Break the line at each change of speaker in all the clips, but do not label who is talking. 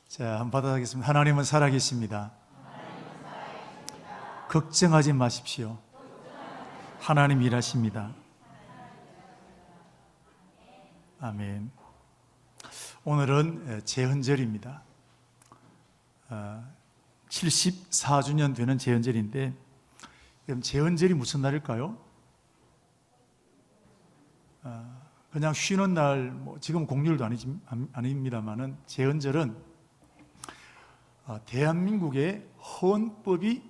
자, 한번 받아가겠습니다. 하나님은 살아계십니다. 걱정하지 마십시오. 하나님 일하십니다. 아멘. 오늘은 제헌절입니다. 74주년 되는 제헌절인데, 그럼 제헌절이 무슨 날일까요? 그냥 쉬는 날, 지금 공휴일도 아닙니다만은 제헌절은 대한민국의 헌법이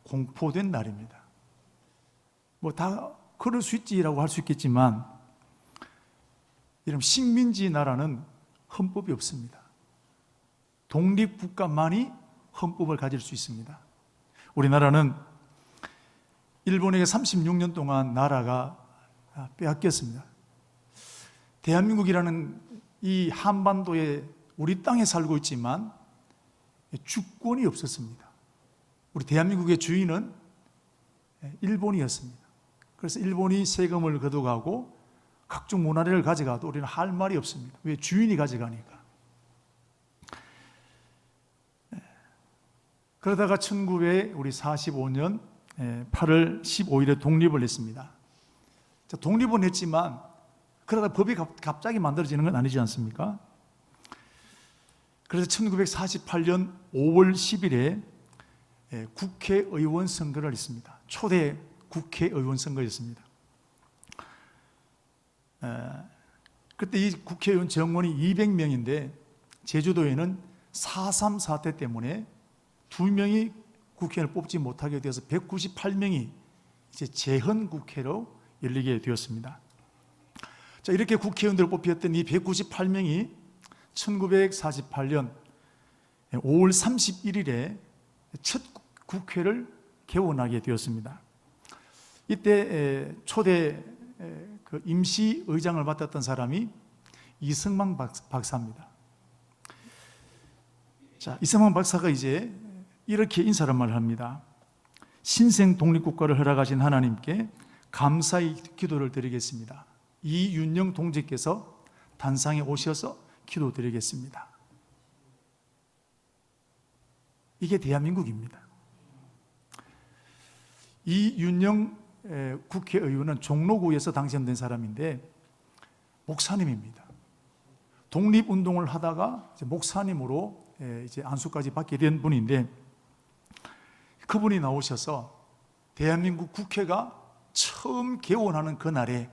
공포된 날입니다. 다 그럴 수 있지라고 할 수 있겠지만, 이런 식민지 나라는 헌법이 없습니다. 독립국가만이 헌법을 가질 수 있습니다. 우리나라는 일본에게 36년 동안 나라가 빼앗겼습니다. 대한민국이라는 이 한반도에 우리 땅에 살고 있지만 주권이 없었습니다. 우리 대한민국의 주인은 일본이었습니다. 그래서 일본이 세금을 걷어가고 각종 문화를 가져가도 우리는 할 말이 없습니다. 왜? 주인이 가져가니까. 그러다가 1945년 8월 15일에 독립을 했습니다. 독립은 했지만 그러다 법이 갑자기 만들어지는 건 아니지 않습니까? 그래서 1948년 5월 10일에 국회의원 선거를 했습니다. 초대 국회의원 선거였습니다. 그때 이 국회의원 정원이 200명인데 제주도에는 4.3 사태 때문에 2명이 국회의원을 뽑지 못하게 되어서 198명이 이제 재헌국회로 열리게 되었습니다. 자, 이렇게 국회의원들을 뽑혔던 이 198명이 1948년 5월 31일에 첫 국회를 개원하게 되었습니다. 이때 초대 임시의장을 맡았던 사람이 이승만 박사입니다. 자, 이승만 박사가 이제 이렇게 인사를 말합니다. 신생 독립국가를 허락하신 하나님께 감사의 기도를 드리겠습니다. 이윤영 동지께서 단상에 오셔서 기도드리겠습니다. 이게 대한민국입니다. 이윤영 국회의원은 종로구에서 당선된 사람인데 목사님입니다. 독립운동을 하다가 이제 목사님으로 이제 안수까지 받게 된 분인데, 그분이 나오셔서 대한민국 국회가 처음 개원하는 그날에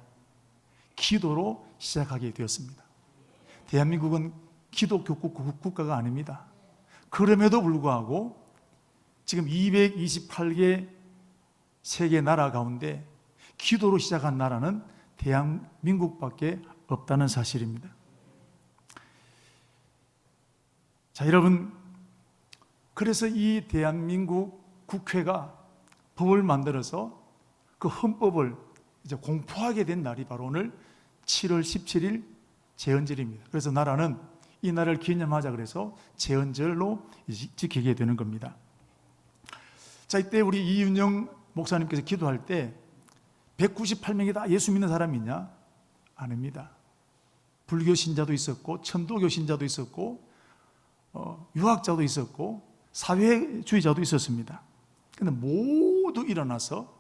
기도로 시작하게 되었습니다. 대한민국은 기독교 국가가 아닙니다. 그럼에도 불구하고 지금 228개 세계 나라 가운데 기도로 시작한 나라는 대한민국밖에 없다는 사실입니다. 자, 여러분, 그래서 이 대한민국 국회가 법을 만들어서 그 헌법을 이제 공포하게 된 날이 바로 오늘 7월 17일 제헌절입니다. 그래서 나라는 이 날을 기념하자 그래서 제헌절로 지키게 되는 겁니다. 자, 이때 우리 이윤영 목사님께서 기도할 때 198명이 다 예수 믿는 사람이 있냐? 아닙니다. 불교 신자도 있었고 천도교 신자도 있었고 유학자도 있었고 사회주의자도 있었습니다. 그런데 모두 일어나서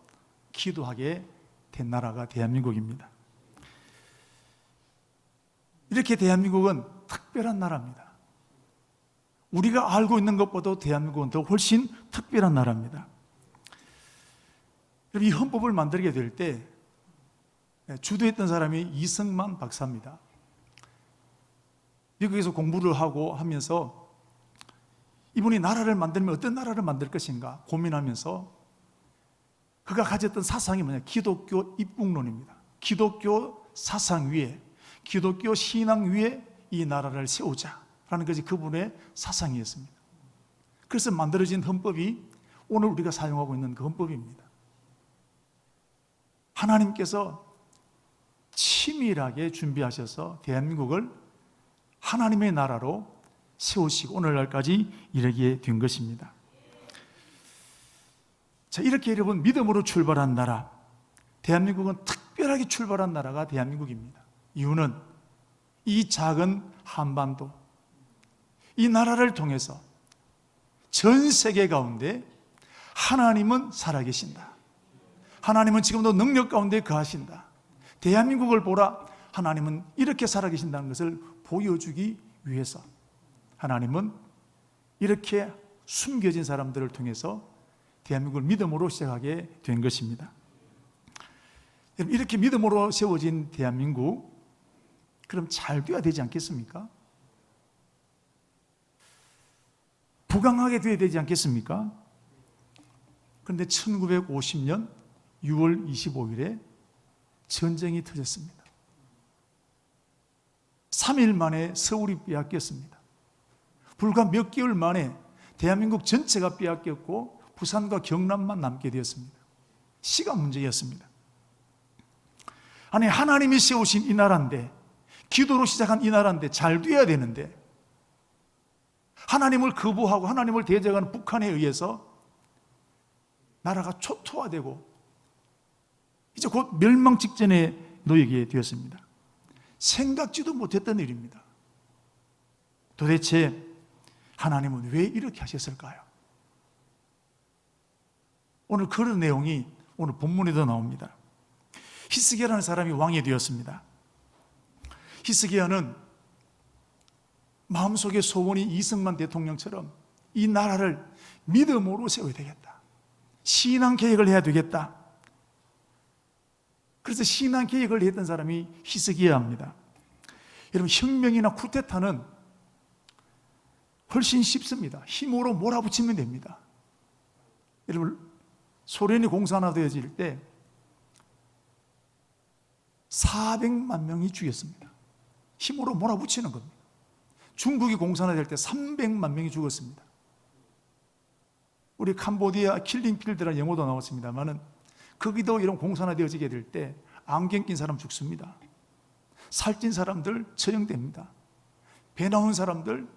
기도하게 된 나라가 대한민국입니다. 이렇게 대한민국은 특별한 나라입니다. 우리가 알고 있는 것보다 대한민국은 더 훨씬 특별한 나라입니다. 이 헌법을 만들게 될 때 주도했던 사람이 이승만 박사입니다. 미국에서 공부를 하고 하면서 이분이 나라를 만들면 어떤 나라를 만들 것인가 고민하면서 그가 가졌던 사상이 뭐냐? 기독교 입국론입니다. 기독교 사상 위에, 기독교 신앙 위에 이 나라를 세우자라는 것이 그분의 사상이었습니다. 그래서 만들어진 헌법이 오늘 우리가 사용하고 있는 그 헌법입니다. 하나님께서 치밀하게 준비하셔서 대한민국을 하나님의 나라로 세우시고 오늘날까지 이르게 된 것입니다. 자, 이렇게 여러분 믿음으로 출발한 나라, 대한민국은 특별하게 출발한 나라가 대한민국입니다. 이유는 이 작은 한반도, 이 나라를 통해서 전 세계 가운데 하나님은 살아계신다. 하나님은 지금도 능력 가운데 거하신다. 대한민국을 보라. 하나님은 이렇게 살아계신다는 것을 보여주기 위해서 하나님은 이렇게 숨겨진 사람들을 통해서 대한민국을 믿음으로 시작하게 된 것입니다. 이렇게 믿음으로 세워진 대한민국, 그럼 잘 돼야 되지 않겠습니까? 부강하게 돼야 되지 않겠습니까? 그런데 1950년 6월 25일에 전쟁이 터졌습니다. 3일 만에 서울이 빼앗겼습니다. 불과 몇 개월 만에 대한민국 전체가 빼앗겼고 부산과 경남만 남게 되었습니다. 시간 문제였습니다. 아니, 하나님이 세우신 이 나라인데, 기도로 시작한 이 나라인데 잘 돼야 되는데, 하나님을 거부하고 하나님을 대적하는 북한에 의해서 나라가 초토화되고 이제 곧 멸망 직전에 놓이게 되었습니다. 생각지도 못했던 일입니다. 도대체 하나님은 왜 이렇게 하셨을까요? 오늘 그런 내용이 오늘 본문에도 나옵니다. 히스기야라는 사람이 왕이 되었습니다. 히스기야는 마음속의 소원이 이승만 대통령처럼 이 나라를 믿음으로 세워야 되겠다. 신앙 개혁을 해야 되겠다. 그래서 신앙 개혁을 했던 사람이 히스기야입니다. 여러분, 혁명이나 쿠데타는 훨씬 쉽습니다. 힘으로 몰아붙이면 됩니다. 여러분, 소련이 공산화되어질 때 400만 명이 죽였습니다. 힘으로 몰아붙이는 겁니다. 중국이 공산화될 때 300만 명이 죽었습니다. 우리 캄보디아 킬링필드라는 영어도 나왔습니다만은 거기도 이런 공산화되어지게 될 때 안경 낀 사람 죽습니다. 살찐 사람들 처형됩니다. 배 나온 사람들,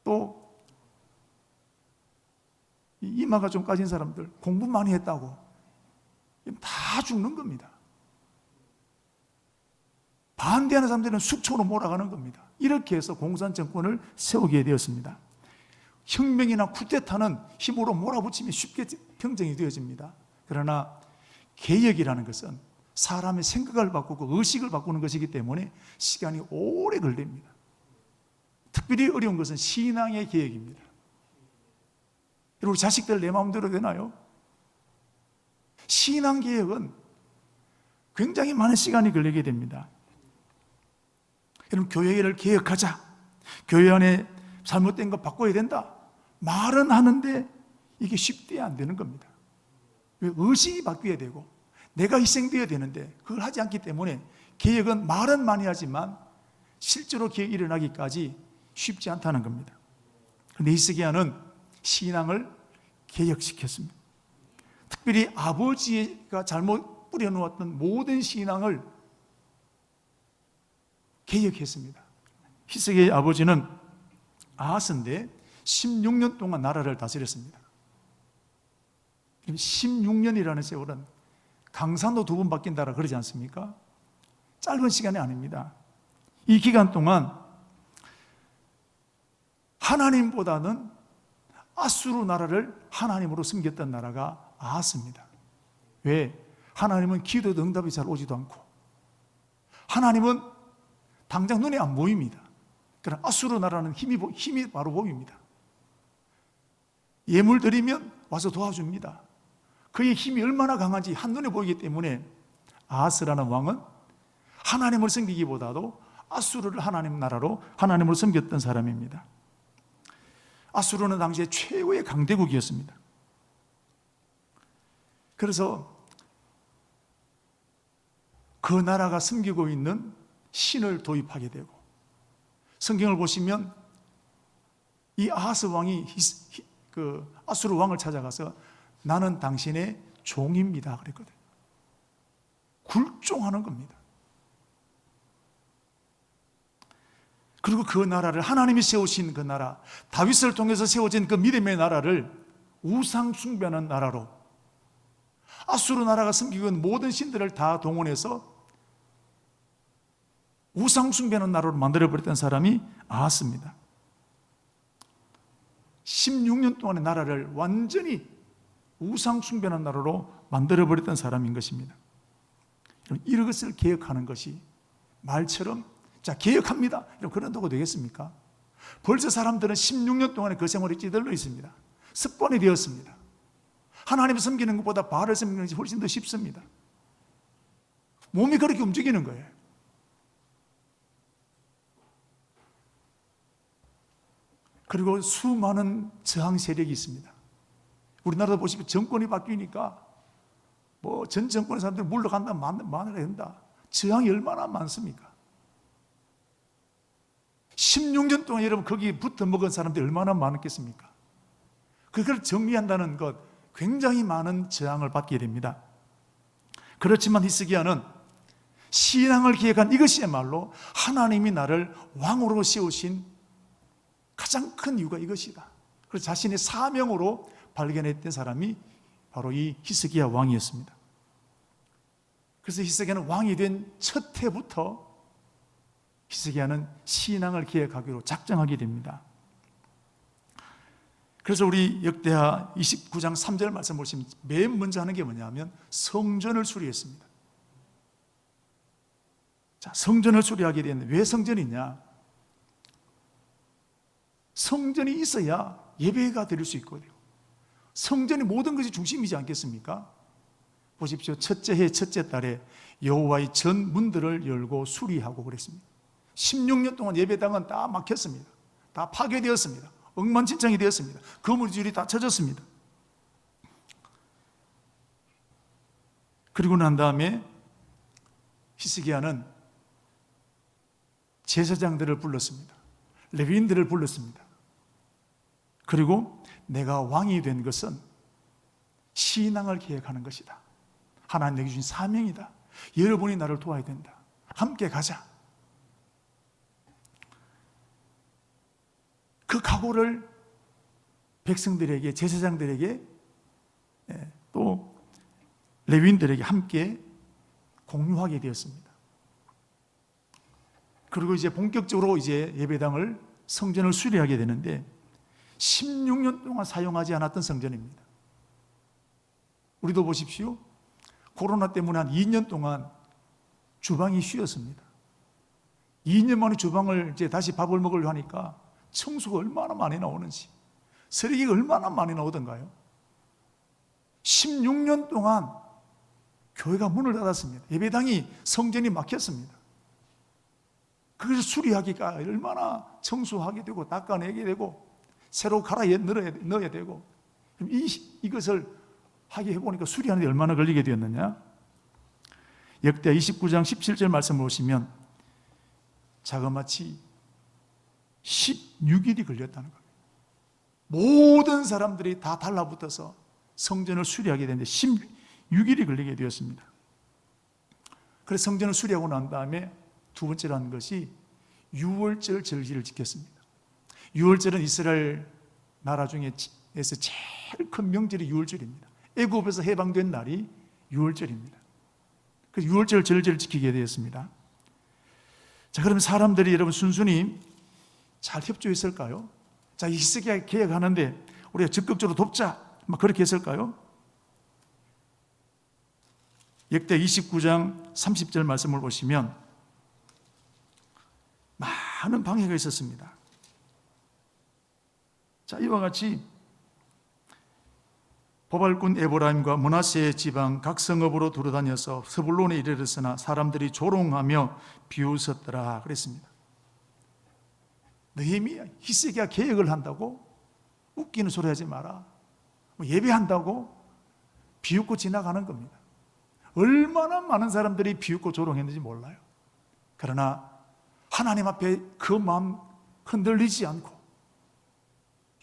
또 이마가 좀 까진 사람들, 공부 많이 했다고 다 죽는 겁니다. 반대하는 사람들은 숙초로 몰아가는 겁니다. 이렇게 해서 공산 정권을 세우게 되었습니다. 혁명이나 쿠데타는 힘으로 몰아붙이면 쉽게 평정이 되어집니다. 그러나 개혁이라는 것은 사람의 생각을 바꾸고 의식을 바꾸는 것이기 때문에 시간이 오래 걸립니다. 특별히 어려운 것은 신앙의 개혁입니다. 여러분, 자식들 내 마음대로 되나요? 신앙 개혁은 굉장히 많은 시간이 걸리게 됩니다. 여러분, 교회를 개혁하자, 교회 안에 잘못된 거 바꿔야 된다, 말은 하는데 이게 쉽게 안 되는 겁니다. 왜? 의식이 바뀌어야 되고 내가 희생되어야 되는데 그걸 하지 않기 때문에 개혁은 말은 많이 하지만 실제로 개혁이 일어나기까지 쉽지 않다는 겁니다. 그런데 히스기야는 신앙을 개혁시켰습니다. 특별히 아버지가 잘못 뿌려놓았던 모든 신앙을 개혁했습니다. 히스기야의 아버지는 아하스인데 16년 동안 나라를 다스렸습니다. 16년이라는 세월은 강산도 2번 바뀐다라 그러지 않습니까? 짧은 시간이 아닙니다. 이 기간 동안 하나님보다는 아수르 나라를 하나님으로 섬겼던 나라가 아하스입니다. 왜? 하나님은 기도도 응답이 잘 오지도 않고 하나님은 당장 눈에 안 보입니다. 그러나 아수르 나라는 힘이 바로 보입니다. 예물 드리면 와서 도와줍니다. 그의 힘이 얼마나 강한지 한눈에 보이기 때문에 아하스라는 왕은 하나님을 섬기기보다도 아수르를 하나님 나라로 하나님을 섬겼던 사람입니다. 아수르는 당시에 최고의 강대국이었습니다. 그래서 그 나라가 섬기고 있는 신을 도입하게 되고, 성경을 보시면 이 아하스 왕이 아수르 왕을 찾아가서 나는 당신의 종입니다 그랬거든요. 굴종하는 겁니다. 그리고 그 나라를, 하나님이 세우신 그 나라, 다윗을 통해서 세워진 그 믿음의 나라를 우상 숭배하는 나라로, 아수르 나라가 섬기고 있는 모든 신들을 다 동원해서 우상 숭배하는 나라로 만들어버렸던 사람이 아하스입니다. 16년 동안의 나라를 완전히 우상 숭배하는 나라로 만들어버렸던 사람인 것입니다. 이것을 개혁하는 것이 말처럼 자 개혁합니다 그런다고 되겠습니까? 벌써 사람들은 16년 동안의 그 생활에 찌들러 있습니다. 습관이 되었습니다. 하나님을 섬기는 것보다 바알을 섬기는 것이 훨씬 더 쉽습니다. 몸이 그렇게 움직이는 거예요. 그리고 수많은 저항 세력이 있습니다. 우리나라도 보시면 정권이 바뀌니까 전 정권의 사람들이 물러간다 마늘해야 된다. 저항이 얼마나 많습니까? 16년 동안 여러분 거기 붙어 먹은 사람들이 얼마나 많았겠습니까? 그걸 정리한다는 것 굉장히 많은 저항을 받게 됩니다. 그렇지만 히스기야는 신앙을 기획한 이것이야말로 하나님이 나를 왕으로 세우신 가장 큰 이유가 이것이다. 그래서 자신의 사명으로 발견했던 사람이 바로 이 히스기야 왕이었습니다. 그래서 히스기야는 왕이 된 첫 해부터 히스기야는 신앙을 기획하기로 작정하게 됩니다. 그래서 우리 역대하 29장 3절 말씀 보시면 맨 먼저 하는 게 뭐냐면 성전을 수리했습니다. 자, 성전을 수리하게 되는데 왜 성전이냐? 성전이 있어야 예배가 드릴 수 있거든요. 성전이 모든 것이 중심이지 않겠습니까? 보십시오. 첫째 해 첫째 달에 여호와의 전 문들을 열고 수리하고 그랬습니다. 16년 동안 예배당은 다 막혔습니다. 다 파괴되었습니다. 엉망진창이 되었습니다. 거물줄이 다 쳐졌습니다. 그리고 난 다음에 히스기야는 제사장들을 불렀습니다. 레위인들을 불렀습니다. 그리고 내가 왕이 된 것은 신앙을 계획하는 것이다. 하나님 내게 주신 사명이다. 여러분이 나를 도와야 된다. 함께 가자. 그 각오를 백성들에게, 제사장들에게, 또 레위인들에게 함께 공유하게 되었습니다. 그리고 이제 본격적으로 이제 예배당을 성전을 수리하게 되는데 16년 동안 사용하지 않았던 성전입니다. 우리도 보십시오. 코로나 때문에 한 2년 동안 주방이 쉬었습니다. 2년 만에 주방을 이제 다시 밥을 먹으려 하니까 청소가 얼마나 많이 나오는지, 쓰레기가 얼마나 많이 나오던가요? 16년 동안 교회가 문을 닫았습니다. 예배당이, 성전이 막혔습니다. 그것을 수리하기가 얼마나 청소하게 되고 닦아내게 되고 새로 갈아 넣어야 되고, 이것을 하게 해보니까 수리하는 데 얼마나 걸리게 되었느냐? 역대 29장 17절 말씀을 보시면 자그마치 16일이 걸렸다는 겁니다. 모든 사람들이 다 달라붙어서 성전을 수리하게 되는데 16일이 걸리게 되었습니다. 그래서 성전을 수리하고 난 다음에 두 번째로 한 것이 유월절 절기를 지켰습니다. 유월절은 이스라엘 나라 중에서 제일 큰 명절이 유월절입니다. 애굽에서 해방된 날이 유월절입니다. 그래서 유월절 절기를 지키게 되었습니다. 자, 그러면 사람들이 여러분 순순히 잘 협조했을까요? 자, 히스기야 계획하는데 우리가 적극적으로 돕자, 막 그렇게 했을까요? 역대 29장 30절 말씀을 보시면 많은 방해가 있었습니다. 자, 이와 같이 보발꾼 에브라임과 므낫세 지방 각 성읍으로 두루다녀서 스불론에 이르렀으나 사람들이 조롱하며 비웃었더라 그랬습니다. 느헤미야, 히스기야 계획을 한다고 웃기는 소리 하지 마라. 예배한다고 비웃고 지나가는 겁니다. 얼마나 많은 사람들이 비웃고 조롱했는지 몰라요. 그러나 하나님 앞에 그 마음 흔들리지 않고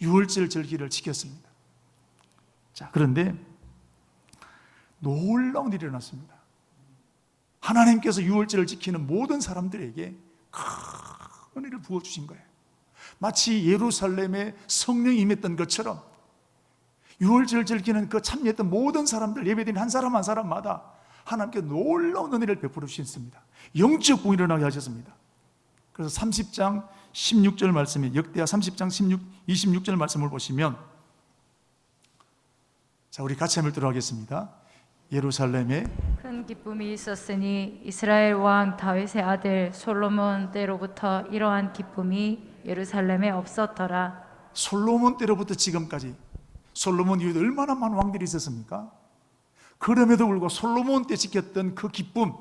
유월절 절기를 지켰습니다. 자, 그런데 놀라운 일이 일어났습니다. 하나님께서 유월절을 지키는 모든 사람들에게 큰 은혜를 부어주신 거예요. 마치 예루살렘에 성령이 임했던 것처럼 유월절 즐기는 그 참여했던 모든 사람들, 예배드린 한 사람 한 사람마다 하나님께 놀라운 은혜를 베풀어 주셨습니다. 영적 부흥이 일어나게 하셨습니다. 그래서 30장 16절 말씀이 역대하 30장 26절 말씀을 보시면, 자, 우리 같이 한번 들어가겠습니다. 예루살렘에
큰 기쁨이 있었으니 이스라엘 왕 다윗의 아들 솔로몬 때로부터 이러한 기쁨이 예루살렘에 없었더라.
솔로몬 때로부터 지금까지 솔로몬 이후에 얼마나 많은 왕들이 있었습니까? 그럼에도 불구하고 솔로몬 때 지켰던 그 기쁨,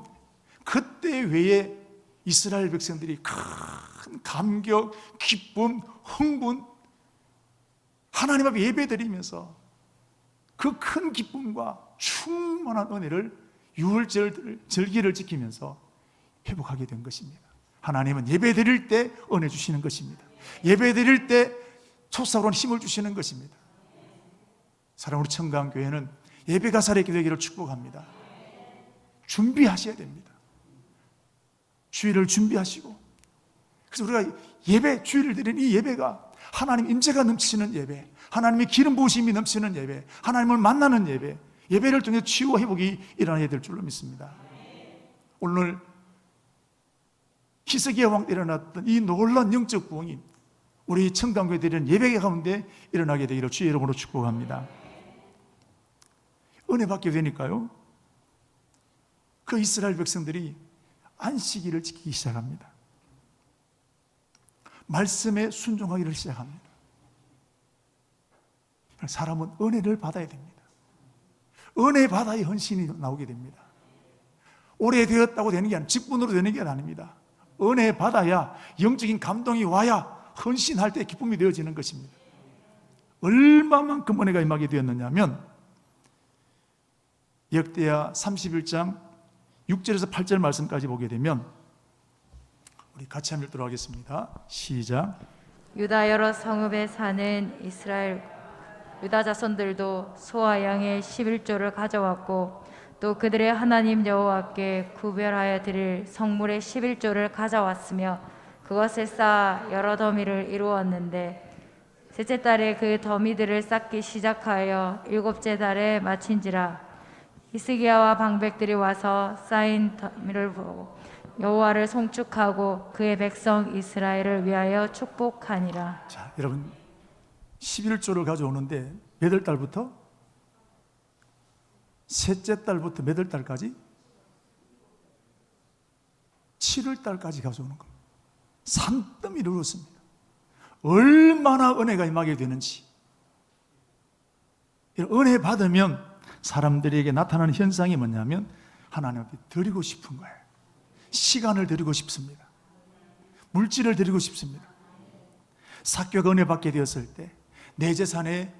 그때 외에 이스라엘 백성들이 큰 감격, 기쁨, 흥분, 하나님 앞에 예배드리면서 그 큰 기쁨과 충만한 은혜를 유월절기를 지키면서 회복하게 된 것입니다. 하나님은 예배드릴 때 은혜 주시는 것입니다. 예배드릴 때 솟아오르는 힘을 주시는 것입니다. 사랑하는 우리 청강교회는 예배가 살아있게 되기를 축복합니다. 준비하셔야 됩니다. 주일을 준비하시고, 그래서 우리가 예배, 주일을 드리는 이 예배가 하나님 임재가 넘치는 예배, 하나님의 기름 부으심이 넘치는 예배, 하나님을 만나는 예배, 예배를 통해 치유와 회복이 일어나야 될 줄로 믿습니다. 오늘 히스기야 왕 때 일어났던 이 놀라운 영적 부흥이 우리 청강교회 드리는 예배 가운데 일어나게 되기를 주의 이름으로 축복합니다. 은혜 받게 되니까요, 그 이스라엘 백성들이 안식일을 지키기 시작합니다. 말씀에 순종하기를 시작합니다. 사람은 은혜를 받아야 됩니다. 은혜 받아야 헌신이 나오게 됩니다. 오래되었다고 되는 게 아니라 직분으로 되는 게 아닙니다. 은혜 받아야, 영적인 감동이 와야 헌신할 때 기쁨이 되어지는 것입니다. 얼마만큼 은혜가 임하게 되었느냐면, 역대하 31장 6절에서 8절 말씀까지 보게 되면, 우리 같이 한번 읽도록 하겠습니다. 시작.
유다 여러 성읍에 사는 이스라엘 유다 자손들도 소와 양의 11조를 가져왔고, 또 그들의 하나님 여호와께 구별하여 드릴 성물의 11조를 가져왔으며, 그것을 쌓아 여러 더미를 이루었는데, 셋째 달에 그 더미들을 쌓기 시작하여 일곱째 달에 마친지라. 히스기야와 방백들이 와서 쌓인 더미를 보고 여호와를 송축하고 그의 백성 이스라엘을 위하여 축복하니라.
자, 여러분, 11조를 가져오는데 몇 월 달부터? 셋째 달부터 몇 월 달까지? 7월 달까지 가져오는 겁니다. 산더미를 이루었습니다. 얼마나 은혜가 임하게 되는지. 은혜 받으면 사람들에게 나타나는 현상이 뭐냐면, 하나님 앞에 드리고 싶은 거예요. 시간을 드리고 싶습니다. 물질을 드리고 싶습니다. 삭개가 은혜 받게 되었을 때 내 재산의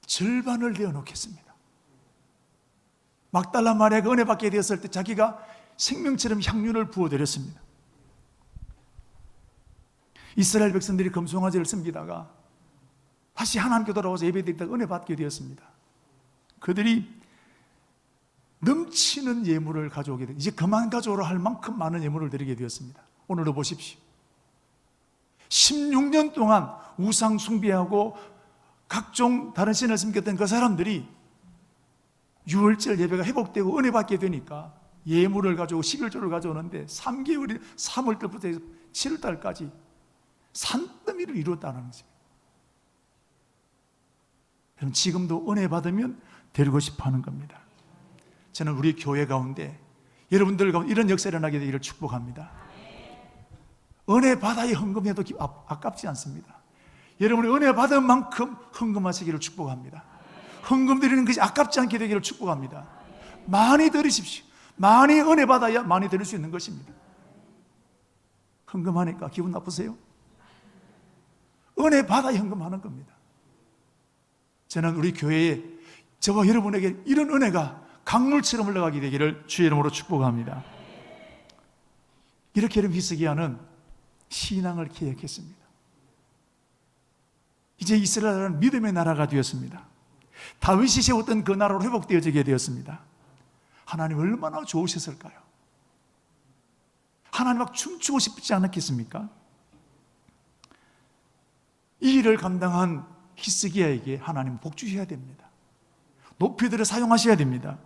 절반을 내어놓겠습니다. 막달라 마리아가 은혜 받게 되었을 때 자기가 생명처럼 향유를 부어드렸습니다. 이스라엘 백성들이 금송아지를 섬기다가 다시 하나님께 돌아와서 예배드리다가 은혜 받게 되었습니다. 그들이 넘치는 예물을 가져오게 되었습니다. 이제 그만 가져오라 할 만큼 많은 예물을 드리게 되었습니다. 오늘도 보십시오. 16년 동안 우상 숭배하고 각종 다른 신을 섬겼던 그 사람들이 유월절 예배가 회복되고 은혜 받게 되니까 예물을 가져오고 11조를 가져오는데 3개월이 3월 달부터 해서 7월 달까지 산더미를 이루었다는 거죠. 여러분, 지금도 은혜 받으면 데리고 싶어 하는 겁니다. 저는 우리 교회 가운데 여러분들 가운데 이런 역사가 일어나게 되기를 축복합니다. 은혜 받아야 헌금해도 아깝지 않습니다. 여러분이 은혜 받은 만큼 헌금하시기를 축복합니다. 헌금 드리는 것이 아깝지 않게 되기를 축복합니다. 많이 드리십시오. 많이 은혜 받아야 많이 드릴 수 있는 것입니다. 헌금하니까 기분 나쁘세요? 은혜 받아야 헌금하는 겁니다. 저는 우리 교회에 저와 여러분에게 이런 은혜가 강물처럼 흘러가게 되기를 주의 이름으로 축복합니다. 이렇게 여러분, 히스기야는 신앙을 계획했습니다. 이제 이스라엘은 믿음의 나라가 되었습니다. 다윗이 세웠던 그 나라로 회복되어지게 되었습니다. 하나님 얼마나 좋으셨을까요? 하나님 막 춤추고 싶지 않았겠습니까? 이 일을 감당한 히스기야에게 하나님 복 주셔야 됩니다. 높이들을 사용하셔야 됩니다.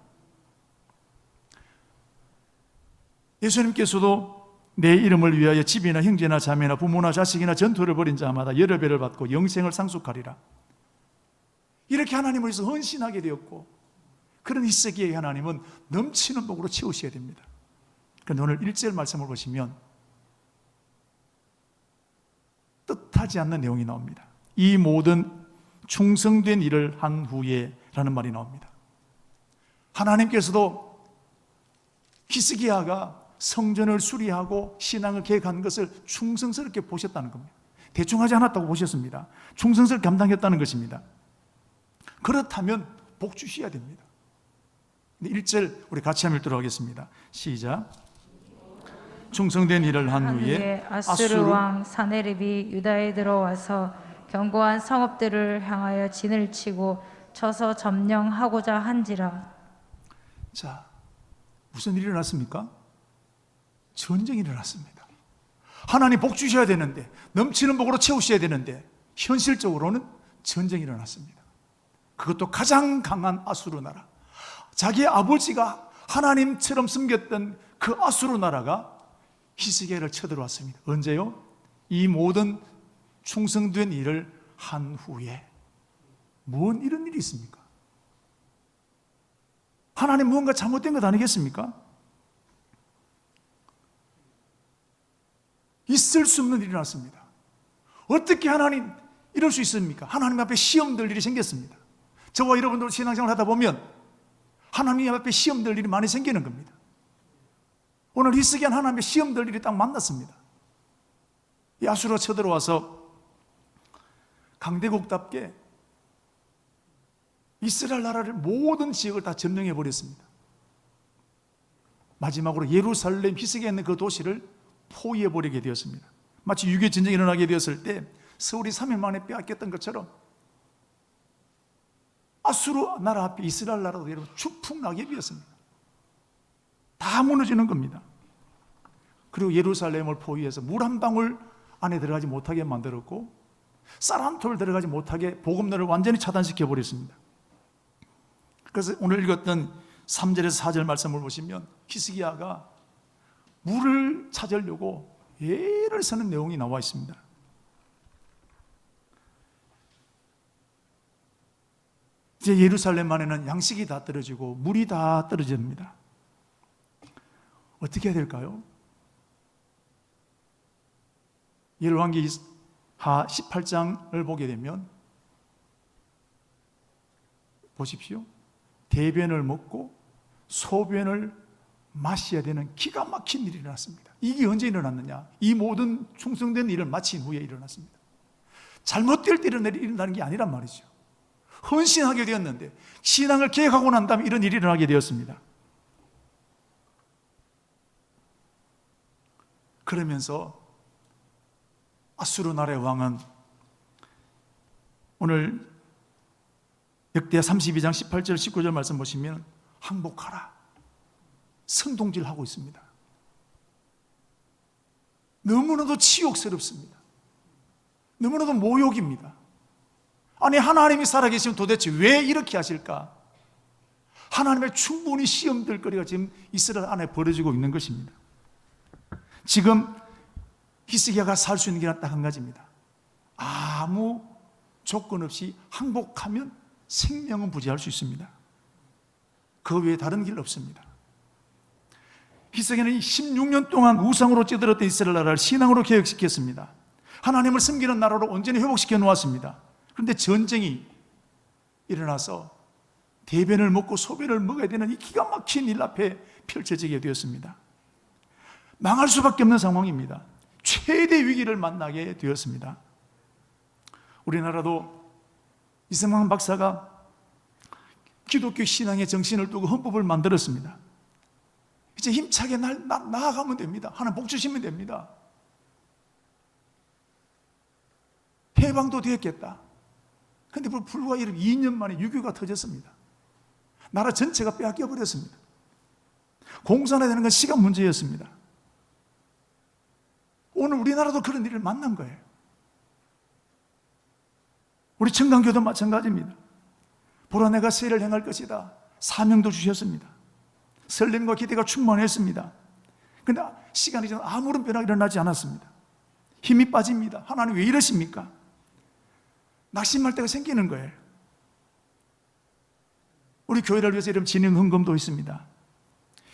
예수님께서도 내 이름을 위하여 집이나 형제나 자매나 부모나 자식이나 전투를 벌인 자마다 여러 배를 받고 영생을 상속하리라. 이렇게 하나님을 위해서 헌신하게 되었고, 그런 히스기야의 하나님은 넘치는 복으로 채우셔야 됩니다. 그런데 오늘 1절 말씀을 보시면 뜻하지 않는 내용이 나옵니다. 이 모든 충성된 일을 한 후에 라는 말이 나옵니다. 하나님께서도 히스기야가 성전을 수리하고 신앙을 계획한 것을 충성스럽게 보셨다는 겁니다. 대충 하지 않았다고 보셨습니다. 충성스럽게 감당했다는 것입니다. 그렇다면 복 주셔야 됩니다. 1절 우리 같이 한번 읽도록 하겠습니다. 시작. 충성된 일을 한 후에
아수르 왕 사네립이 유다에 들어와서 견고한 성읍들을 향하여 진을 치고 쳐서 점령하고자 한지라.
자, 무슨 일이 일어났습니까? 전쟁이 일어났습니다. 하나님 복 주셔야 되는데, 넘치는 복으로 채우셔야 되는데, 현실적으로는 전쟁이 일어났습니다. 그것도 가장 강한 아수르 나라, 자기의 아버지가 하나님처럼 섬겼던 그 아수르 나라가 히스기야를 쳐들어왔습니다. 언제요? 이 모든 충성된 일을 한 후에. 뭔 이런 일이 있습니까? 하나님 무언가 잘못된 것 아니겠습니까? 있을 수 없는 일이 일어났습니다. 어떻게 하나님 이럴 수 있습니까? 하나님 앞에 시험될 일이 생겼습니다. 저와 여러분들 신앙생활을 하다 보면 하나님 앞에 시험될 일이 많이 생기는 겁니다. 오늘 히스기야 하나님의 시험될 일이 딱 만났습니다. 이 아수르가 쳐들어와서 강대국답게 이스라엘 나라를 모든 지역을 다 점령해 버렸습니다. 마지막으로 예루살렘, 히스기야 있는 그 도시를 포위해 버리게 되었습니다. 마치 6.25 전쟁이 일어나게 되었을 때 서울이 3일 만에 빼앗겼던 것처럼 아수르 나라 앞에 이스라엘 나라도 여러분 추풍낙엽이었습니다. 다 무너지는 겁니다. 그리고 예루살렘을 포위해서 물 한 방울 안에 들어가지 못하게 만들었고, 쌀 한 톨 들어가지 못하게 복음로를 완전히 차단시켜 버렸습니다. 그래서 오늘 읽었던 3절에서 4절 말씀을 보시면 히스기야가 물을 찾으려고 애를 쓰는 내용이 나와 있습니다. 이제 예루살렘 안에는 양식이 다 떨어지고 물이 다 떨어집니다. 어떻게 해야 될까요? 열왕기 하 18장을 보게 되면 보십시오. 대변을 먹고 소변을 마셔야 되는 기가 막힌 일이 일어났습니다. 이게 언제 일어났느냐? 이 모든 충성된 일을 마친 후에 일어났습니다. 잘못될 때 이런 일이 일어나는 게 아니란 말이죠. 헌신하게 되었는데 신앙을 계획하고 난 다음에 이런 일이 일어나게 되었습니다. 그러면서 아수르 나라의 왕은 오늘 역대하 32장 18절 19절 말씀 보시면 항복하라 선동질하고 있습니다. 너무나도 치욕스럽습니다. 너무나도 모욕입니다. 아니 하나님이 살아계시면 도대체 왜 이렇게 하실까? 하나님의 충분히 시험될 거리가 지금 이스라엘 안에 벌어지고 있는 것입니다. 지금 히스기야가 살 수 있는 게 딱 한 가지입니다. 아무 조건 없이 항복하면 생명은 부지할 수 있습니다. 그 외에 다른 길 없습니다. 히스기야는 16년 동안 우상으로 찌들었던 이스라엘 나라를 신앙으로 개혁시켰습니다. 하나님을 섬기는 나라로 온전히 회복시켜 놓았습니다. 그런데 전쟁이 일어나서 대변을 먹고 소변을 먹어야 되는 이 기가 막힌 일 앞에 펼쳐지게 되었습니다. 망할 수밖에 없는 상황입니다. 최대 위기를 만나게 되었습니다. 우리나라도 이승만 박사가 기독교 신앙의 정신을 두고 헌법을 만들었습니다. 이제 힘차게 나아가면 됩니다. 하나님 복 주시면 됩니다. 해방도 되었겠다. 그런데 불과 2년 만에 유교가 터졌습니다. 나라 전체가 빼앗겨 버렸습니다. 공산화 되는 건 시간 문제였습니다. 오늘 우리나라도 그런 일을 만난 거예요. 우리 청강교도 마찬가지입니다. 보라 내가 세를 행할 것이다. 사명도 주셨습니다. 설렘과 기대가 충만했습니다. 그런데 시간이 지나도 아무런 변화가 일어나지 않았습니다. 힘이 빠집니다. 하나님 왜 이러십니까? 낙심할 때가 생기는 거예요. 우리 교회를 위해서 이런 진행 헌금도 있습니다.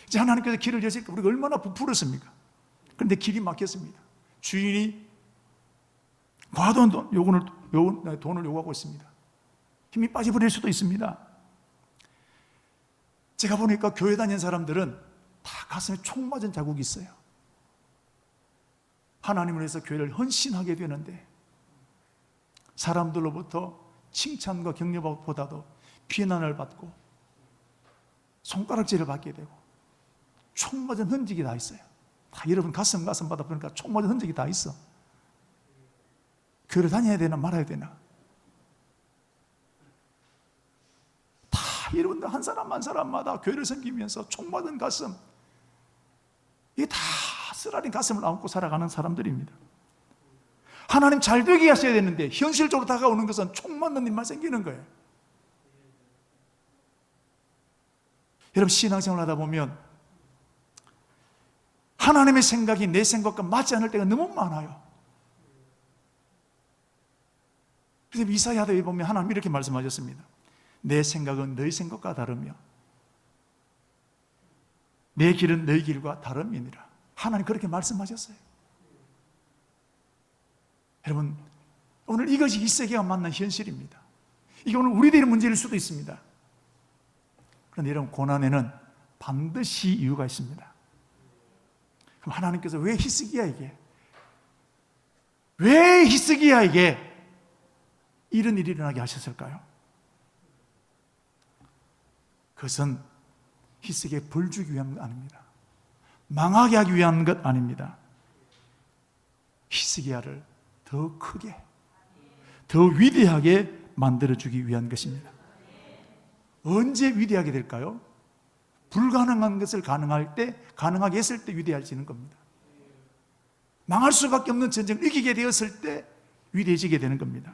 이제 하나님께서 길을 여실까 우리가 얼마나 부풀었습니까? 그런데 길이 막혔습니다. 주인이 과도한 돈을 요구하고 있습니다. 힘이 빠져버릴 수도 있습니다. 제가 보니까 교회 다니는 사람들은 다 가슴에 총 맞은 자국이 있어요. 하나님을 위해서 교회를 헌신하게 되는데 사람들로부터 칭찬과 격려보다도 비난을 받고 손가락질을 받게 되고 총 맞은 흔적이 다 있어요. 다 여러분 가슴 받아 보니까 총 맞은 흔적이 다 있어. 교회를 다녀야 되나 말아야 되나? 다 여러분들 한 사람마다 교회를 섬기면서 총 맞은 가슴, 이게 다 쓰라린 가슴을 안고 살아가는 사람들입니다. 하나님 잘 되게 하셔야 되는데 현실적으로 다가오는 것은 총 맞는 일만 생기는 거예요. 여러분 신앙생활 하다 보면 하나님의 생각이 내 생각과 맞지 않을 때가 너무 많아요. 그래서 이사야서에 보면 하나님 이렇게 말씀하셨습니다. 내 생각은 너희 생각과 다르며 내 길은 너희 길과 다름이니라. 하나님 그렇게 말씀하셨어요. 여러분 오늘 이것이 이 세계가 만난 현실입니다. 이게 오늘 우리들의 문제일 수도 있습니다. 그런데 여러분 고난에는 반드시 이유가 있습니다. 그럼 하나님께서 왜 히스기야에게 이런 일이 일어나게 하셨을까요? 그것은 히스기야에 벌 주기 위한 것 아닙니다. 망하게 하기 위한 것 아닙니다. 히스기야를 더 크게, 더 위대하게 만들어주기 위한 것입니다. 언제 위대하게 될까요? 불가능한 것을 가능하게 했을 때 위대해지는 겁니다. 망할 수밖에 없는 전쟁을 이기게 되었을 때 위대해지게 되는 겁니다.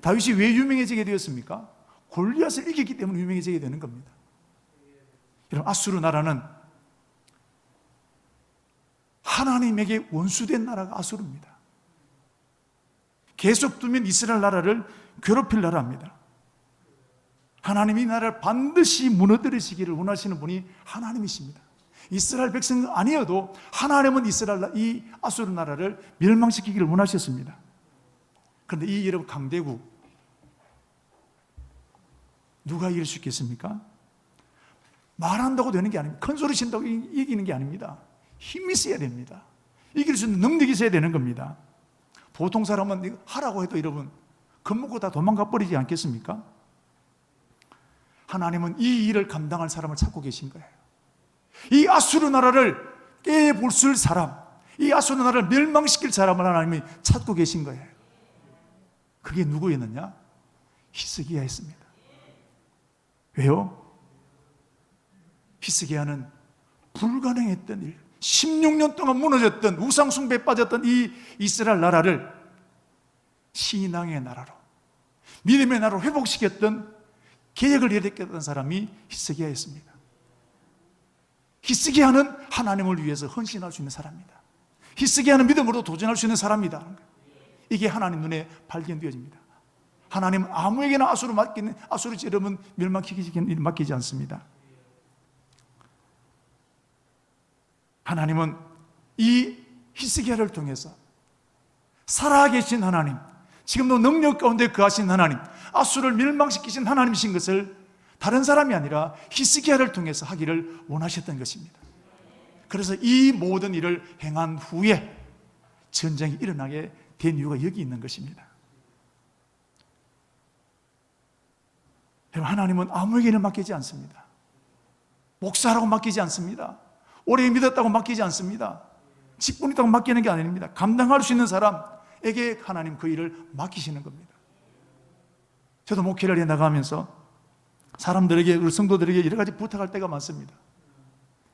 다윗이 왜 유명해지게 되었습니까? 골리앗을 이기기 때문에 유명해지게 되는 겁니다. 여러분 아수르 나라는 하나님에게 원수된 나라가 아수르입니다. 계속 두면 이스라엘 나라를 괴롭힐 나라입니다. 하나님이 이 나라를 반드시 무너뜨리시기를 원하시는 분이 하나님이십니다. 이스라엘 백성 아니어도 하나님은 이 아수르 나라를 멸망시키기를 원하셨습니다. 그런데 이 여러분 강대국 누가 이길 수 있겠습니까? 말한다고 되는 게 아닙니다. 큰 소리 친다고 이기는 게 아닙니다. 힘이 있어야 됩니다. 이길 수 있는 능력이 있어야 되는 겁니다. 보통 사람은 하라고 해도 여러분 겁먹고 다 도망가 버리지 않겠습니까? 하나님은 이 일을 감당할 사람을 찾고 계신 거예요. 이 아수르 나라를 깨부술 사람, 이 아수르 나라를 멸망시킬 사람을 하나님이 찾고 계신 거예요. 그게 누구였느냐? 히스기야였습니다. 왜요? 히스기야는 불가능했던 일, 16년 동안 무너졌던 우상 숭배에 빠졌던 이 이스라엘 나라를 신앙의 나라로, 믿음의 나라로 회복시켰던 계획을 이뤘던 사람이 히스기야였습니다. 히스기야는 하나님을 위해서 헌신할 수 있는 사람입니다. 히스기야는 믿음으로 도전할 수 있는 사람이다. 이게 하나님 눈에 발견되어집니다. 하나님은 아무에게나 아수르 여러분 멸망시키기는 맡기지 않습니다. 하나님은 이 히스기야를 통해서 살아계신 하나님, 지금도 능력 가운데 거하신 하나님, 아수르를 멸망시키신 하나님이신 것을 다른 사람이 아니라 히스기야를 통해서 하기를 원하셨던 것입니다. 그래서 이 모든 일을 행한 후에 전쟁이 일어나게 된 이유가 여기 있는 것입니다. 하나님은 아무에게나 맡기지 않습니다. 목사라고 맡기지 않습니다. 오래 믿었다고 맡기지 않습니다. 직분 있다고 맡기는 게 아닙니다. 감당할 수 있는 사람에게 하나님 그 일을 맡기시는 겁니다. 저도 목회를 해 나가면서 사람들에게, 우리 성도들에게 여러 가지 부탁할 때가 많습니다.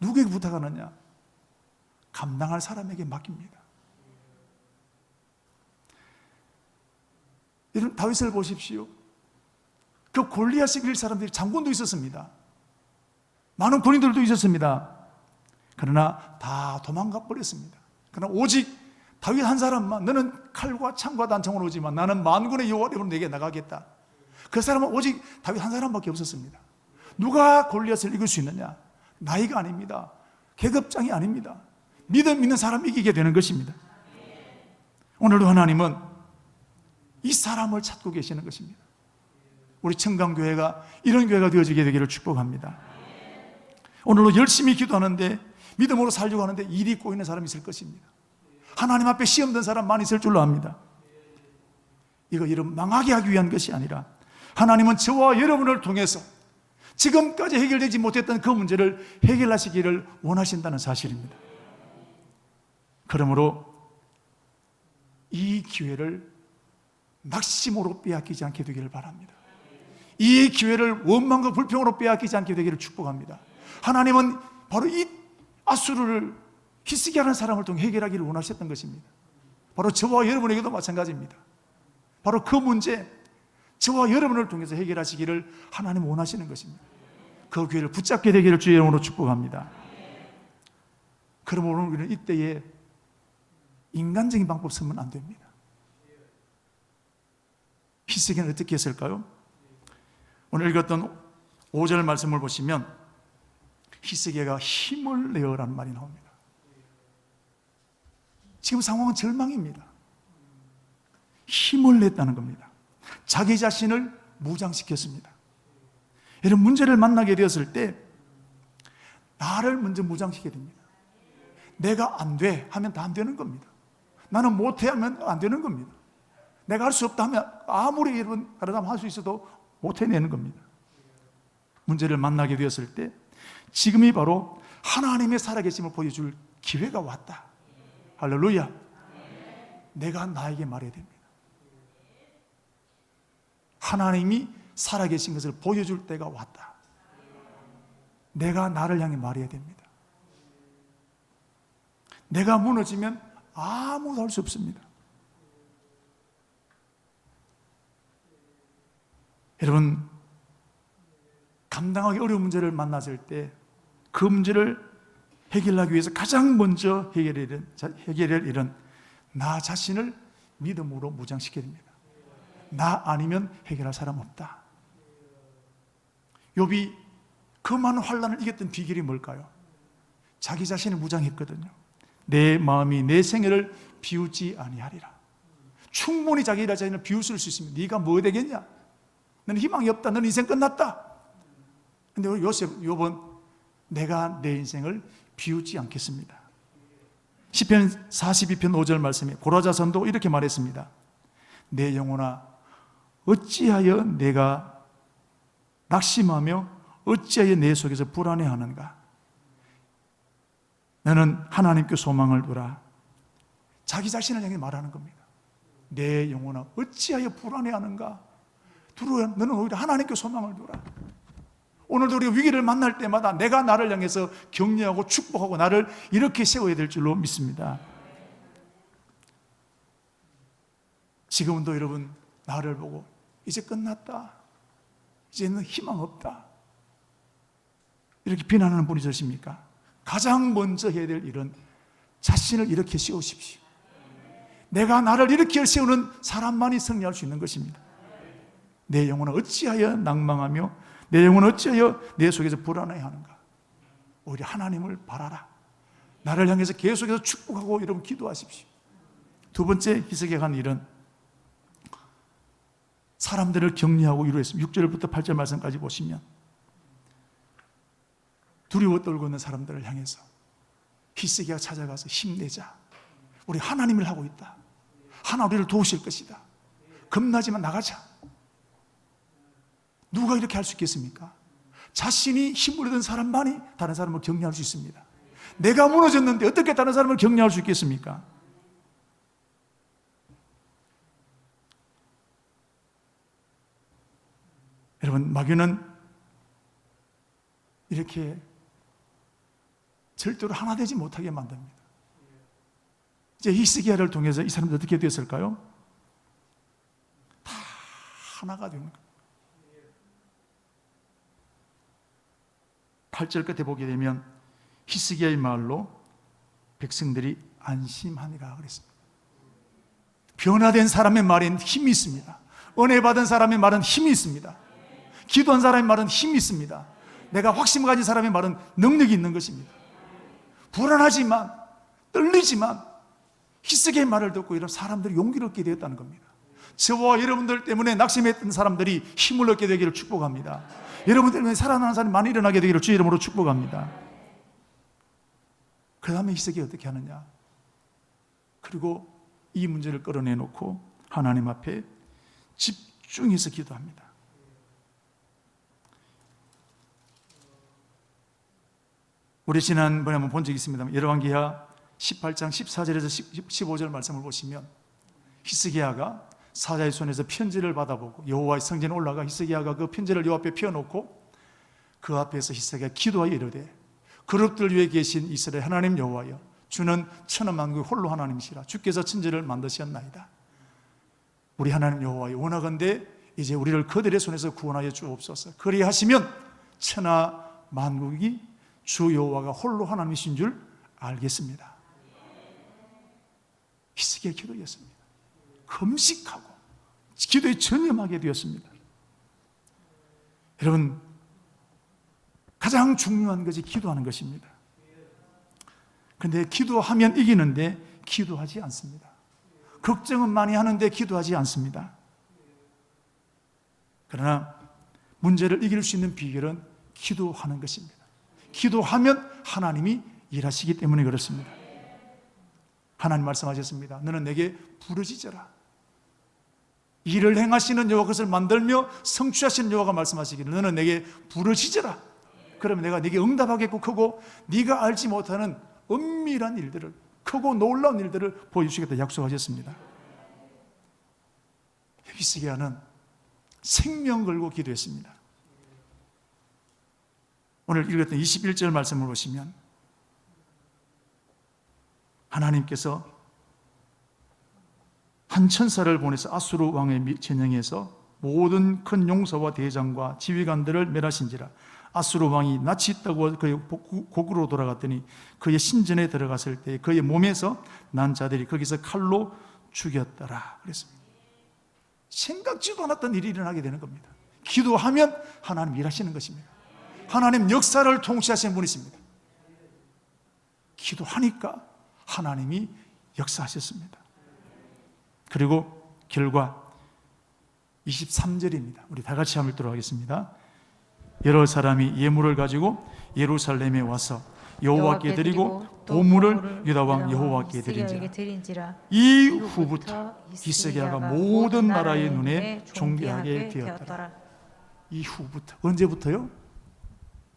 누구에게 부탁하느냐? 감당할 사람에게 맡깁니다. 여러분 다윗을 보십시오. 그 골리앗을 이길 사람들이 장군도 있었습니다. 많은 군인들도 있었습니다. 그러나 다 도망가 버렸습니다. 그러나 오직 다윗 한 사람만, 너는 칼과 창과 단창으로 오지만 나는 만군의 여호와의 이름으로 내게 나가겠다. 그 사람은 오직 다윗 한 사람밖에 없었습니다. 누가 골리앗을 이길 수 있느냐? 나이가 아닙니다. 계급장이 아닙니다. 믿음 있는 사람이 이기게 되는 것입니다. 오늘도 하나님은 이 사람을 찾고 계시는 것입니다. 우리 청강교회가 이런 교회가 되어지게 되기를 축복합니다. 오늘도 열심히 기도하는데, 믿음으로 살려고 하는데 일이 꼬이는 사람이 있을 것입니다. 하나님 앞에 시험 든 사람 많이 있을 줄로 압니다. 이거 여러분 망하게 하기 위한 것이 아니라, 하나님은 저와 여러분을 통해서 지금까지 해결되지 못했던 그 문제를 해결하시기를 원하신다는 사실입니다. 그러므로 이 기회를 낙심으로 빼앗기지 않게 되기를 바랍니다. 이 기회를 원망과 불평으로 빼앗기지 않게 되기를 축복합니다. 하나님은 바로 이 아수르를 히스기야라는 사람을 통해 해결하기를 원하셨던 것입니다. 바로 저와 여러분에게도 마찬가지입니다. 바로 그 문제, 저와 여러분을 통해서 해결하시기를 하나님 원하시는 것입니다. 그 기회를 붙잡게 되기를 주의 이름으로 축복합니다. 그러므로 우리는 이때에 인간적인 방법 쓰면 안 됩니다. 히스기야는 어떻게 했을까요? 오늘 읽었던 5절 말씀을 보시면 히스기야가 힘을 내어라는 말이 나옵니다. 지금 상황은 절망입니다. 힘을 냈다는 겁니다. 자기 자신을 무장시켰습니다. 이런 문제를 만나게 되었을 때 나를 먼저 무장시켜야 됩니다. 내가 안 돼 하면 다 안 되는 겁니다. 나는 못해 하면 안 되는 겁니다. 내가 할 수 없다 하면 아무리 여러분 다른 할 수 있어도 못 해내는 겁니다. 문제를 만나게 되었을 때 지금이 바로 하나님의 살아계심을 보여줄 기회가 왔다. 할렐루야. 내가 나에게 말해야 됩니다. 하나님이 살아계신 것을 보여줄 때가 왔다. 내가 나를 향해 말해야 됩니다. 내가 무너지면 아무도 할 수 없습니다. 여러분, 감당하기 어려운 문제를 만났을 때 그 문제를 해결하기 위해서 가장 먼저 해결할 일은 나 자신을 믿음으로 무장시켜야 됩니다. 나 아니면 해결할 사람 없다. 욥이 그 많은 환난을 이겼던 비결이 뭘까요? 자기 자신을 무장했거든요. 내 마음이 내 생애를 비우지 아니하리라. 충분히 자기 자신을 비웃을 수 있습니다. 네가 뭐 되겠냐? 너는 희망이 없다. 너는 인생 끝났다. 근데 우리 욥은 내가 내 인생을 비우지 않겠습니다. 시편 42편 5절 말씀에 고라자선도 이렇게 말했습니다. 내 영혼아 어찌하여 내가 낙심하며 어찌하여 내 속에서 불안해하는가? 너는 하나님께 소망을 두라. 자기 자신을 향해 말하는 겁니다. 내 영혼아 어찌하여 불안해하는가? 두루야, 너는 오히려 하나님께 소망을 두라. 오늘도 우리가 위기를 만날 때마다 내가 나를 향해서 격려하고 축복하고 나를 이렇게 세워야 될 줄로 믿습니다. 지금은 또 여러분 나를 보고 이제 끝났다, 이제는 희망 없다 이렇게 비난하는 분이 있으십니까? 가장 먼저 해야 될 일은 자신을 이렇게 세우십시오. 내가 나를 이렇게 세우는 사람만이 승리할 수 있는 것입니다. 내 영혼은 어찌하여 낭망하며 내 영혼은 어찌하여 내 속에서 불안해하는가? 오히려 하나님을 바라라. 나를 향해서 계속해서 축복하고 여러분 기도하십시오. 두 번째 히스기야가 한 일은 사람들을 격려하고 위로했습니다. 6절부터 8절 말씀까지 보시면 두려워 떨고 있는 사람들을 향해서 히스기야가 찾아가서 힘내자. 우리 하나님을 하고 있다. 하나 우리를 도우실 것이다. 겁나지만 나가자. 누가 이렇게 할 수 있겠습니까? 자신이 힘을 얻은 사람만이 다른 사람을 격려할 수 있습니다. 내가 무너졌는데 어떻게 다른 사람을 격려할 수 있겠습니까? 여러분, 마귀는 이렇게 절대로 하나 되지 못하게 만듭니다. 이제 히스기야를 통해서 이 사람들 어떻게 되었을까요? 다 하나가 되는 거예요. 8절 끝에 보게 되면 히스기야의 말로 백성들이 안심하니라 그랬습니다. 변화된 사람의 말엔 힘이 있습니다. 은혜 받은 사람의 말은 힘이 있습니다. 기도한 사람의 말은 힘이 있습니다. 내가 확신 가진 사람의 말은 능력이 있는 것입니다. 불안하지만, 떨리지만 히스기야의 말을 듣고 이런 사람들이 용기를 얻게 되었다는 겁니다. 저와 여러분들 때문에 낙심했던 사람들이 힘을 얻게 되기를 축복합니다. 여러분 때문에 살아나는 사람이 많이 일어나게 되기를 주의 이름으로 축복합니다. 그 다음에 히스기야가 어떻게 하느냐? 그리고 이 문제를 끌어내놓고 하나님 앞에 집중해서 기도합니다. 우리 지난번에 한번 본 적이 있습니다. 열왕기하 18장 14절에서 15절 말씀을 보시면 히스기야가 사자의 손에서 편지를 받아보고 여호와의 성전에 올라가 히스기야가 그 편지를 여호와 앞에 펴놓고 그 앞에서 히스기야가 기도하여 이르되 그릇들 위에 계신 이스라엘 하나님 여호와여 주는 천하만국의 홀로 하나님이시라. 주께서 천지를 만드셨나이다. 우리 하나님 여호와여 원하건대 이제 우리를 그들의 손에서 구원하여 주옵소서. 그리하시면 천하만국이 주 여호와가 홀로 하나님이신 줄 알겠습니다. 히스기야의 기도였습니다. 금식하고 기도에 전념하게 되었습니다. 여러분, 가장 중요한 것이 기도하는 것입니다. 그런데 기도하면 이기는데 기도하지 않습니다. 걱정은 많이 하는데 기도하지 않습니다. 그러나 문제를 이길 수 있는 비결은 기도하는 것입니다. 기도하면 하나님이 일하시기 때문에 그렇습니다. 하나님 말씀하셨습니다. 너는 내게 부르짖어라. 일을 행하시는 여호와 그것을 만들며 성취하시는 여호와가 말씀하시기를 너는 내게 부르짖어라. 그러면 내가 네게 응답하겠고 크고 네가 알지 못하는 은밀한 일들을, 크고 놀라운 일들을 보여주시겠다 약속하셨습니다. 히스기야는 생명 걸고 기도했습니다. 오늘 읽었던 21절 말씀을 보시면 하나님께서 한 천사를 보내서 아수르 왕의 전쟁에서 모든 큰 용사와 대장과 지휘관들을 멸하신지라. 아수르 왕이 낯이 있다고 그의 고국으로 돌아갔더니 그의 신전에 들어갔을 때 그의 몸에서 난 자들이 거기서 칼로 죽였더라 그랬습니다. 생각지도 않았던 일이 일어나게 되는 겁니다. 기도하면 하나님 일하시는 것입니다. 하나님 역사를 통치하시는 분이십니다. 기도하니까 하나님이 역사하셨습니다. 그리고 결과 23절입니다. 우리 다 같이 한번 읽도록 하겠습니다. 여러 사람이 예물을 가지고 예루살렘에 와서 여호와께 드리고 보물을 유다 왕 여호와께 드린지라. 이후부터 히스기야가 모든 나라의 눈에 존귀하게 되었더라. 이후부터, 언제부터요?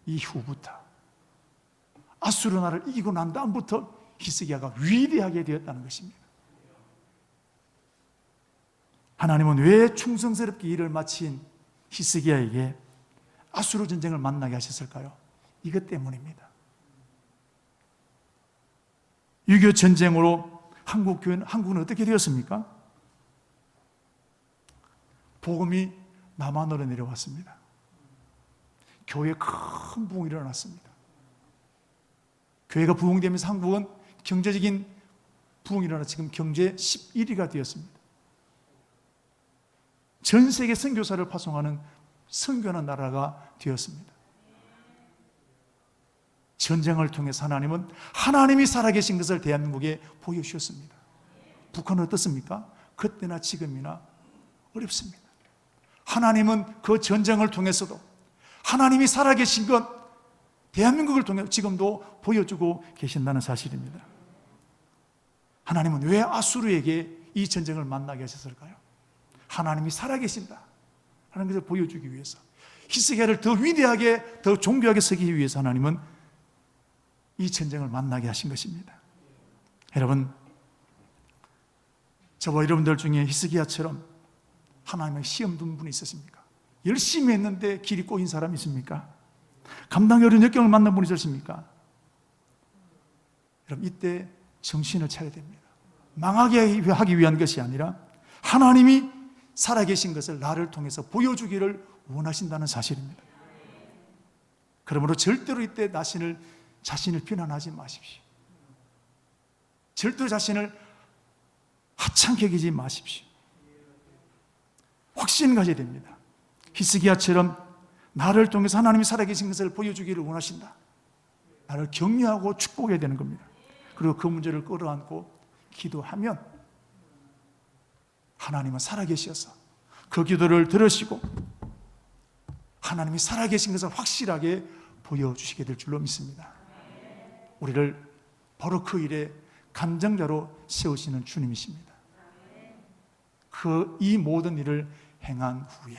이후부터, 아수르 나라를 이기고 난 다음부터 히스기야가 위대하게 되었다는 것입니다. 하나님은 왜 충성스럽게 일을 마친 히스기야에게 아수르 전쟁을 만나게 하셨을까요? 이것 때문입니다. 6.25 전쟁으로 한국은 어떻게 되었습니까? 복음이 남한으로 내려왔습니다. 교회에 큰 부흥이 일어났습니다. 교회가 부흥되면서 한국은 경제적인 부흥이 일어나 지금 경제 11위가 되었습니다. 전 세계 선교사를 파송하는 선교하는 나라가 되었습니다. 전쟁을 통해서 하나님은 하나님이 살아계신 것을 대한민국에 보여주셨습니다. 북한은 어떻습니까? 그때나 지금이나 어렵습니다. 하나님은 그 전쟁을 통해서도 하나님이 살아계신 것 대한민국을 통해 지금도 보여주고 계신다는 사실입니다. 하나님은 왜 아수르에게 이 전쟁을 만나게 하셨을까요? 하나님이 살아계신다 하는 것을 보여주기 위해서, 히스기야를 더 위대하게, 더 존귀하게 쓰기 위해서 하나님은 이 전쟁을 만나게 하신 것입니다. 여러분, 저와 여러분들 중에 히스기야처럼 하나님의 시험 둔 분이 있으십니까? 열심히 했는데 길이 꼬인 사람이 있습니까? 감당이 어려운 역경을 만난 분이 있으십니까? 여러분, 이때 정신을 차려야 됩니다. 망하게 하기 위한 것이 아니라 하나님이 살아계신 것을 나를 통해서 보여주기를 원하신다는 사실입니다. 그러므로 절대로 이때 자신을 자신을 비난하지 마십시오. 절대 자신을 하찮게 여기지 마십시오. 확신 가져야 됩니다. 히스기야처럼 나를 통해서 하나님이 살아계신 것을 보여주기를 원하신다. 나를 격려하고 축복해야 되는 겁니다. 그리고 그 문제를 끌어안고 기도하면 하나님은 살아계셔서 그 기도를 들으시고 하나님이 살아계신 것을 확실하게 보여주시게 될 줄로 믿습니다. 우리를 바로 그 일에 감정자로 세우시는 주님이십니다. 이 모든 일을 행한 후에